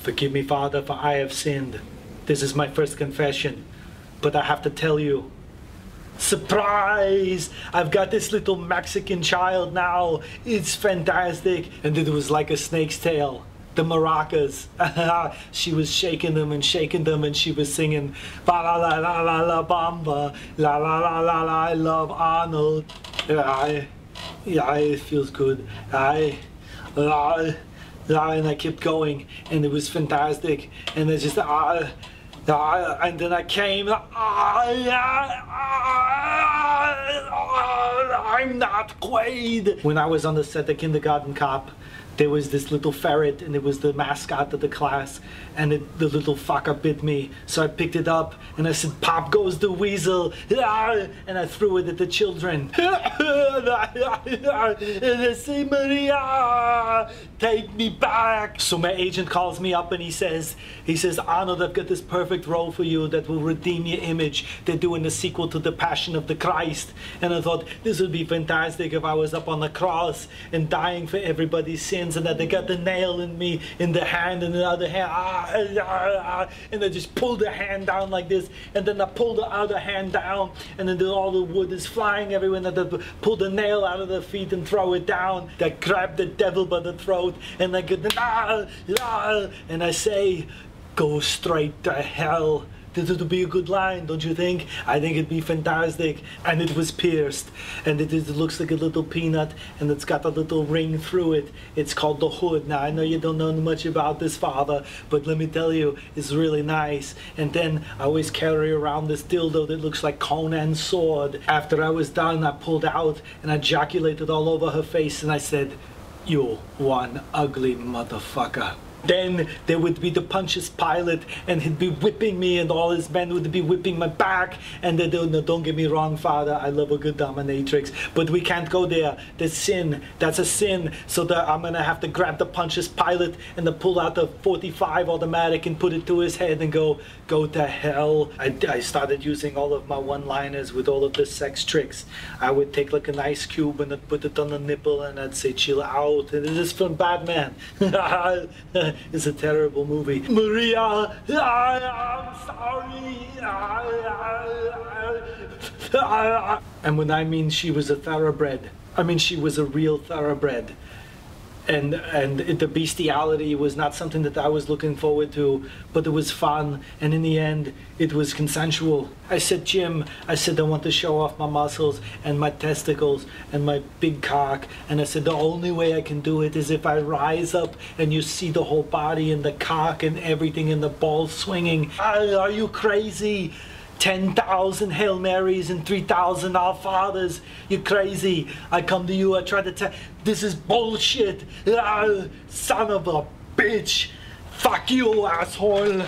Forgive me, Father, for I have sinned. This is my first confession. But I have to tell you, surprise! I've got this little Mexican child now. It's fantastic. And it was like a snake's tail. The maracas. She was shaking them, and she was singing ba la la la la la bamba, la la la la la, I love Arnold. Yeah, it feels good. And I kept going, and it was fantastic. And I just and then I came. I'm not Quaid. When I was on the set of Kindergarten Cop, there was this little ferret, and it was the mascot of the class, and the little fucker bit me. So I picked it up, and I said, "Pop goes the weasel," and I threw it at the children. And I say, "Maria, take me back." So my agent calls me up, and he says, "Arnold, I've got this perfect role for you that will redeem your image. They're doing a sequel to The Passion of the Christ." And I thought, this would be fantastic if I was up on the cross and dying for everybody's sins, and that they got the nail in me in the hand, and the other hand, and I just pulled the hand down like this, and then I pulled the other hand down, and then all the wood is flying everywhere, and I pull the nail out of the feet and throw it down. I grab the devil by the throat, and I get and I say, "Go straight to hell." This would be a good line, don't you think? I think it'd be fantastic. And it was pierced, and it looks like a little peanut, and it's got a little ring through it. It's called the hood. Now, I know you don't know much about this, Father, but let me tell you, it's really nice. And then I always carry around this dildo that looks like Conan's sword. After I was done, I pulled out, and I ejaculated all over her face, and I said, "You one ugly motherfucker." Then there would be the Pontius Pilate, and he'd be whipping me, and all his men would be whipping my back. And they don't get me wrong, Father, I love a good dominatrix, but we can't go there. That's sin. That's a sin. So I'm gonna have to grab the Pontius Pilate and then pull out the 45 automatic and put it to his head and go to hell. I started using all of my one-liners with all of the sex tricks. I would take like an ice cube and I'd put it on the nipple, and I'd say, "Chill out." And this is from Batman. It's a terrible movie. Maria, I'm sorry. And when I mean she was a thoroughbred, I mean she was a real thoroughbred. And the bestiality was not something that I was looking forward to, but it was fun, and in the end, it was consensual. I said, "Jim," I said, "I want to show off my muscles and my testicles and my big cock," and I said, "The only way I can do it is if I rise up and you see the whole body and the cock and everything and the balls swinging." Are you crazy? 10,000 Hail Marys and 3,000 Our Fathers. You're crazy. I come to you, I try to tell, this is bullshit. Son of a bitch. Fuck you, asshole.